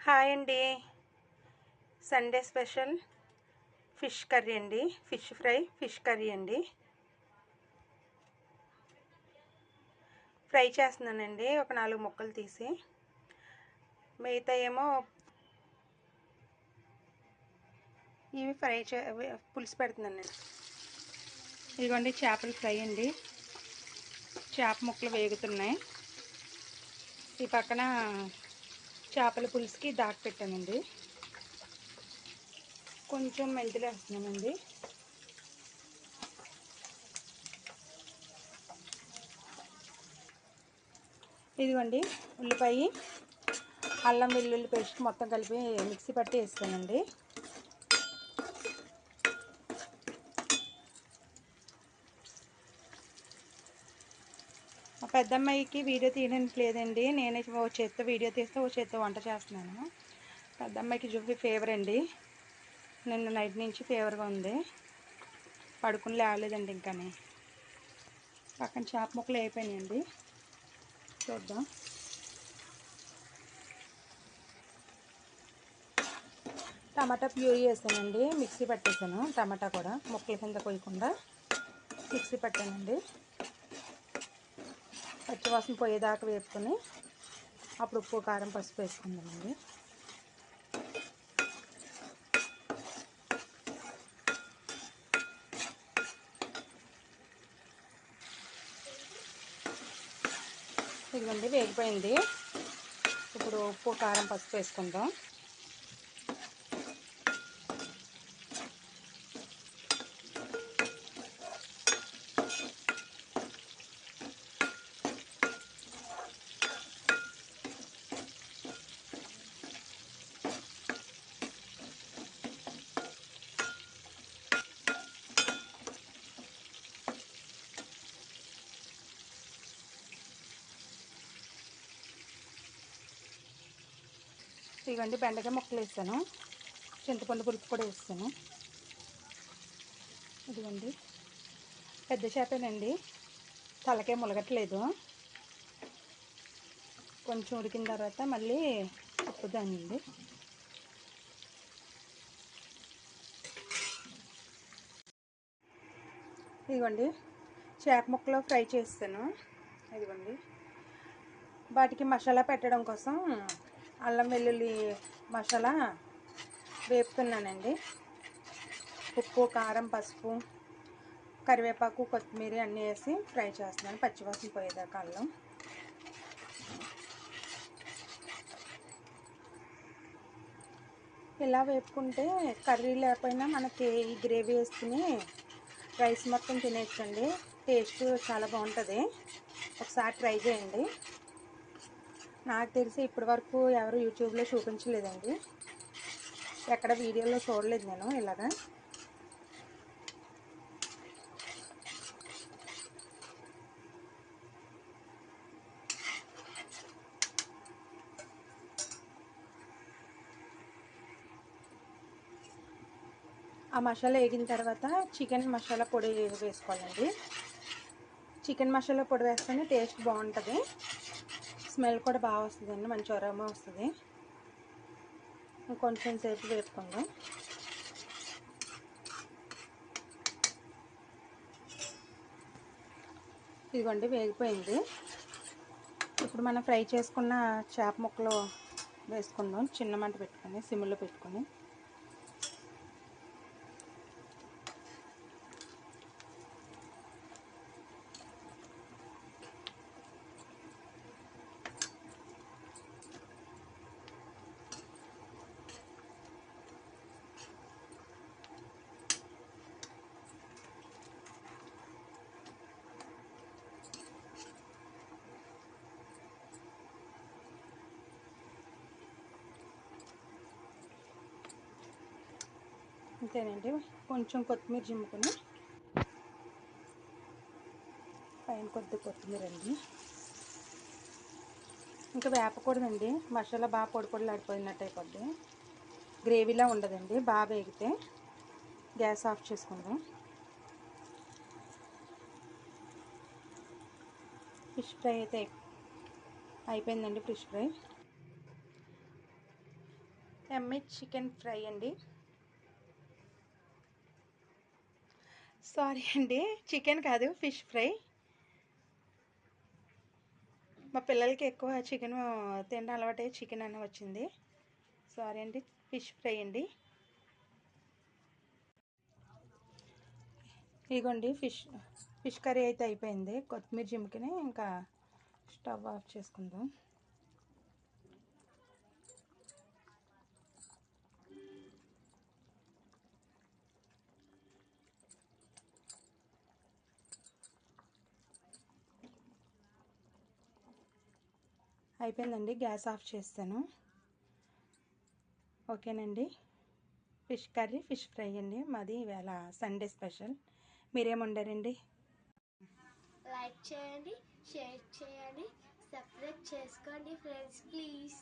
Hi అండి. Sunday special fish curry అండి. Fish fry, fish curry అండి. ఫ్రై చేస్తున్నానండి ఒక 4 ముక్కలు తీసి. మిగతా ఏమో ఇవి పులుసు పెడుతున్నానండి. ఇదిగోండి చేపల ఫ్రై అండి. చేప ముక్కలు వేగుతున్నాయి. ఈ పక్కన చేపల పులుసుకి దాటి పెట్టానండి. కొంచెం మెంతులు వేస్తున్నానండి. ఇదిగోండి ఉల్లిపాయ, అల్లం వెల్లుల్లి పేస్ట్ మొత్తం కలిపి మిక్సీ పట్టి వేస్తానండి. మా పెద్దమ్మాయికి వీడియో తీయడానికి లేదండి. నేనే ఓ చేత్తో వీడియో తీస్తే ఓ చేత్తో వంట చేస్తున్నాను. పెద్దమ్మాయికి ఫీవర్ అండి. నిన్న నైట్ నుంచి ఫీవర్గా ఉంది. పడుకుని లేవలేదండి. ఇంకానే పక్కన చేప ముక్కలు అయిపోయినాయండి. చూద్దాం. టమాటా ప్యూరీ వేసానండి. మిక్సీ పట్టేసాను. టమాటా కూడా ముక్కల కింద కొయ్యకుండా మిక్సీ పట్టానండి. పచ్చివాసన పోయేదాకా వేపుకొని అప్పుడు ఉప్పు కారం పసుపు వేసుకుందామండి. ఇదిగోండి వేగిపోయింది. ఇప్పుడు ఉప్పు కారం పసుపు వేసుకుందాం. ఇదిగోండి బెండకాయ ముక్కలు వేసాను. చింతపండు పులుపు కూడా వేస్తాను. ఇదిగోండి పెద్ద చేపేనండి. తలకే ములగట్లేదు. కొంచెం ఉడికిన తర్వాత మళ్ళీ ఉప్పుదానండి. ఇదిగోండి చేప ముక్కలు ఫ్రై చేస్తాను. ఇదిగోండి వాటికి మసాలా పెట్టడం కోసం అల్లం వెల్లుల్లి మసాలా వేపుతున్నానండి. ఉప్పు కారం పసుపు కరివేపాకు కొత్తిమీర అన్నీ వేసి ఫ్రై చేస్తున్నాను. పచ్చివాసన పోయేదాకా అల్లం. ఇలా వేపుకుంటే కర్రీ లేకపోయినా మనకి ఈ గ్రేవీ వేసుకుని రైస్ మొత్తం తినేయచ్చండి. టేస్ట్ చాలా బాగుంటుంది. ఒకసారి ట్రై చేయండి. నాకు తెలిసి ఇప్పటి వరకు ఎవరు యూట్యూబ్లో చూపించలేదండి. ఎక్కడ వీడియోలో చూడలేదు నేను ఇలాగా. ఆ మసాలా వేగిన తర్వాత చికెన్ మసాలా పొడి వేసుకోవాలండి. చికెన్ మసాలా పొడి వేస్తేనే టేస్ట్ బాగుంటుంది. స్మెల్ కూడా బాగా వస్తుందండి. మంచి అరోమా వస్తుంది. ఇంకొంచెం సేపు వేపుకుందాం. ఇదిగోండి వేగిపోయింది. ఇప్పుడు మనం ఫ్రై చేసుకున్న చేప ముక్కలు వేసుకుందాం. చిన్న మంట పెట్టుకొని సిమ్లో పెట్టుకొని. అంతేనండి. కొంచెం కొత్తిమీర జిమ్ముకొని పైన కొద్దిగా కొత్తిమీర అండి. ఇంకా వేపకూడదండి. మసాలా బాగా పొడి పొడిలాడిపోయినట్టు అయిపోద్ది. గ్రేవీలా ఉండదండి. బాగా వేగితే గ్యాస్ ఆఫ్ చేసుకుందాం. ఫిష్ ఫ్రై అయితే అయిపోయిందండి. ఫిష్ ఫ్రై ఎమ్మి చికెన్ ఫ్రై అండి. సారీ అండి, చికెన్ కాదు, ఫిష్ ఫ్రై. మా పిల్లలకి ఎక్కువ చికెన్ తినడం అలవాటే, చికెన్ అన్న వచ్చింది. సారీ అండి, ఫిష్ ఫ్రై అండి. ఇదిగోండి ఫిష్ కర్రీ అయితే అయిపోయింది. కొత్తిమీర జిమ్కిని ఇంకా స్టవ్ ఆఫ్ చేసుకుందాం. అయిపోయిందండి, గ్యాస్ ఆఫ్ చేస్తాను. ఓకేనండి, ఫిష్ కర్రీ ఫిష్ ఫ్రై అండి మాది ఇవాళ సండే స్పెషల్. మీరేం వండారండి? లైక్ చేయండి, షేర్ చేయండి, సబ్స్క్రైబ్ చేసుకోండి ఫ్రెండ్స్ ప్లీజ్.